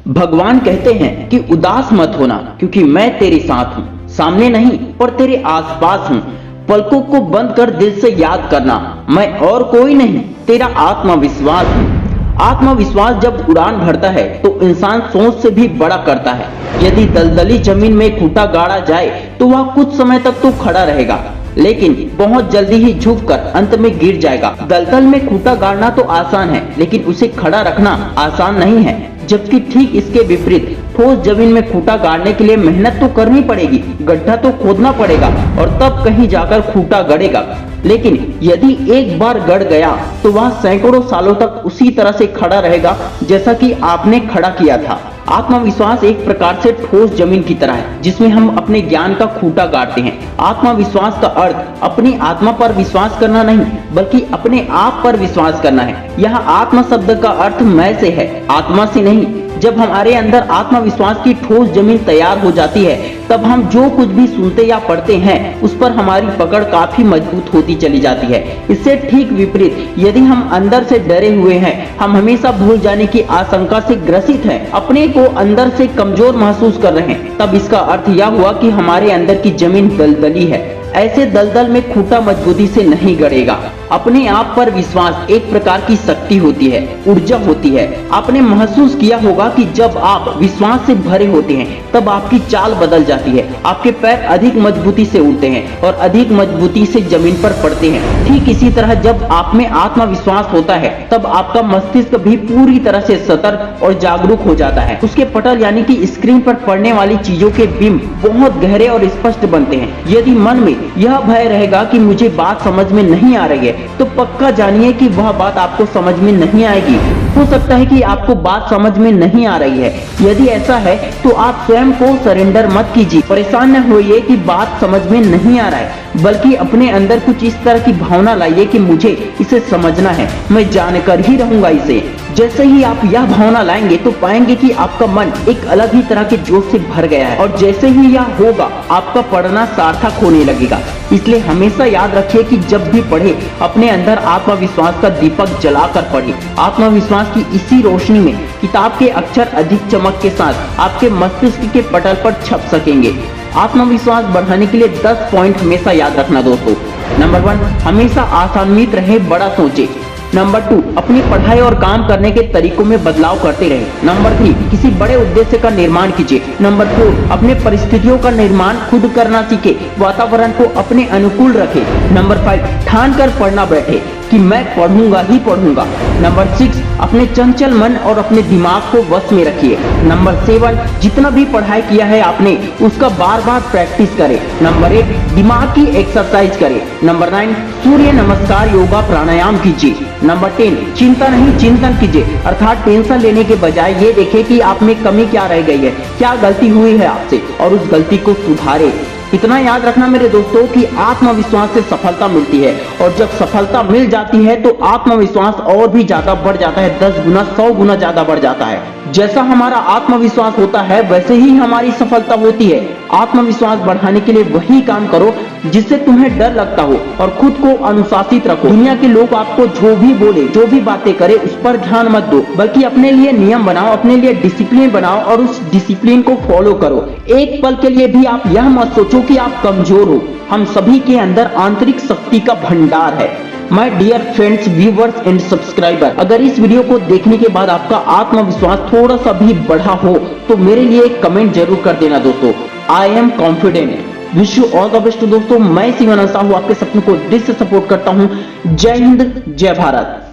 भगवान कहते हैं कि उदास मत होना क्योंकि मैं तेरे साथ हूँ, सामने नहीं पर तेरे आसपास हूँ। पलकों को बंद कर दिल से याद करना, मैं और कोई नहीं तेरा आत्मविश्वास हूँ। आत्मविश्वास जब उड़ान भरता है तो इंसान सोच से भी बड़ा करता है। यदि दलदली जमीन में खूंटा गाड़ा जाए तो वह कुछ समय तक तो खड़ा रहेगा, लेकिन बहुत जल्दी ही झुककर अंत में गिर जाएगा। दलदल में खूंटा गाड़ना तो आसान है, लेकिन उसे खड़ा रखना आसान नहीं है। जबकि ठीक इसके विपरीत, ठोस जमीन में खूंटा गाड़ने के लिए मेहनत तो करनी पड़ेगी, गड्ढा तो खोदना पड़ेगा और तब कहीं जाकर खूंटा गड़ेगा। लेकिन यदि एक बार गड़ गया तो वह सैकड़ों सालों तक उसी तरह से खड़ा रहेगा जैसा कि आपने खड़ा किया था। आत्मविश्वास एक प्रकार से ठोस जमीन की तरह है जिसमें हम अपने ज्ञान का खूंटा गाड़ते हैं। आत्मविश्वास का अर्थ अपनी आत्मा पर विश्वास करना नहीं, बल्कि अपने आप पर विश्वास करना है। यह आत्मा शब्द का अर्थ मैं से है, आत्मा से नहीं। जब हमारे अंदर आत्मविश्वास की ठोस जमीन तैयार हो जाती है, तब हम जो कुछ भी सुनते या पढ़ते हैं उस पर हमारी पकड़ काफी मजबूत होती चली जाती है। इससे ठीक विपरीत, यदि हम अंदर से डरे हुए हैं, हम हमेशा भूल जाने की आशंका से ग्रसित हैं, अपने को अंदर से कमजोर महसूस कर रहे हैं, तब इसका अर्थ यह हुआ कि हमारे अंदर की जमीन दलदली है। ऐसे दलदल में खूंटा मजबूती से नहीं गड़ेगा। अपने आप पर विश्वास एक प्रकार की शक्ति होती है, ऊर्जा होती है। आपने महसूस किया होगा कि जब आप विश्वास से भरे होते हैं तब आपकी चाल बदल जाती है। आपके पैर अधिक मजबूती से उड़ते हैं और अधिक मजबूती से जमीन पर पड़ते हैं। ठीक इसी तरह जब आप में आत्मविश्वास होता है तब आपका मस्तिष्क भी पूरी तरह से सतर्क और जागरूक हो जाता है। उसके पटल यानी कि स्क्रीन पर पड़ने वाली चीजों के बिंब बहुत गहरे और स्पष्ट बनते हैं। यदि मन में यह भय रहेगा कि मुझे बात समझ में नहीं आ रही है, तो पक्का जानिए कि वह बात आपको समझ में नहीं आएगी। हो सकता है कि आपको बात समझ में नहीं आ रही है। यदि ऐसा है तो आप स्वयं को सरेंडर मत कीजिए। परेशान न होइए कि बात समझ में नहीं आ रहा है, बल्कि अपने अंदर कुछ इस तरह की भावना लाइए कि मुझे इसे समझना है, मैं जानकर ही रहूंगा इसे। जैसे ही आप यह भावना लाएंगे तो पाएंगे कि आपका मन एक अलग ही तरह के जोश से भर गया है, और जैसे ही यह होगा आपका पढ़ना सार्थक होने लगेगा। इसलिए हमेशा याद रखिए कि जब भी पढ़े अपने अंदर आत्मविश्वास का दीपक जलाकर पढ़े। आत्मविश्वास की इसी रोशनी में किताब के अक्षर अधिक चमक के साथ आपके मस्तिष्क के पटल पर छप सकेंगे। आत्मविश्वास बढ़ाने के लिए 10 पॉइंट हमेशा याद रखना दोस्तों। नंबर 1, हमेशा आशान्वित रहे, बड़ा सोचे। नंबर 2, अपनी पढ़ाई और काम करने के तरीकों में बदलाव करते रहे। नंबर 3, किसी बड़े उद्देश्य का निर्माण कीजिए। नंबर 4, अपने परिस्थितियों का निर्माण खुद करना सीखे, वातावरण को अपने अनुकूल रखे। नंबर 5, ठान कर पढ़ना बैठे कि मैं पढ़ूंगा ही पढ़ूंगा। नंबर 6, अपने चंचल मन और अपने दिमाग को वश में रखिए। नंबर 7, जितना भी पढ़ाई किया है आपने उसका बार बार प्रैक्टिस करें। नंबर 8, दिमाग की एक्सरसाइज करें। नंबर 9, सूर्य नमस्कार, योगा, प्राणायाम कीजिए। नंबर 10, चिंता नहीं चिंतन कीजिए, अर्थात टेंशन लेने के बजाय ये देखें कि आप में कमी क्या रह गई है, क्या गलती हुई है आपसे, और उस गलती को सुधारें। इतना याद रखना मेरे दोस्तों कि आत्मविश्वास से सफलता मिलती है, और जब सफलता मिल जाती है तो आत्मविश्वास और भी ज्यादा बढ़ जाता है, 10 गुना 100 गुना ज्यादा बढ़ जाता है। जैसा हमारा आत्मविश्वास होता है वैसे ही हमारी सफलता होती है। आत्मविश्वास बढ़ाने के लिए वही काम करो जिससे तुम्हें डर लगता हो, और खुद को अनुशासित रखो। दुनिया के लोग आपको जो भी बोले, जो भी बातें करे, उस पर ध्यान मत दो, बल्कि अपने लिए नियम बनाओ, अपने लिए डिसिप्लिन बनाओ और उस डिसिप्लिन को फॉलो करो। एक पल के लिए भी आप यह मत सोचो कि आप कमजोर हो। हम सभी के अंदर आंतरिक शक्ति का भंडार है। My dear friends, viewers and subscriber, अगर इस वीडियो को देखने के बाद आपका आत्मविश्वास थोड़ा सा भी बढ़ा हो तो मेरे लिए एक कमेंट जरूर कर देना दोस्तों। I am confident. Wish you all the best दोस्तों। मैं शिवानंद साहू आपके सपनों को दिल से सपोर्ट करता हूँ। जय हिंद, जय भारत।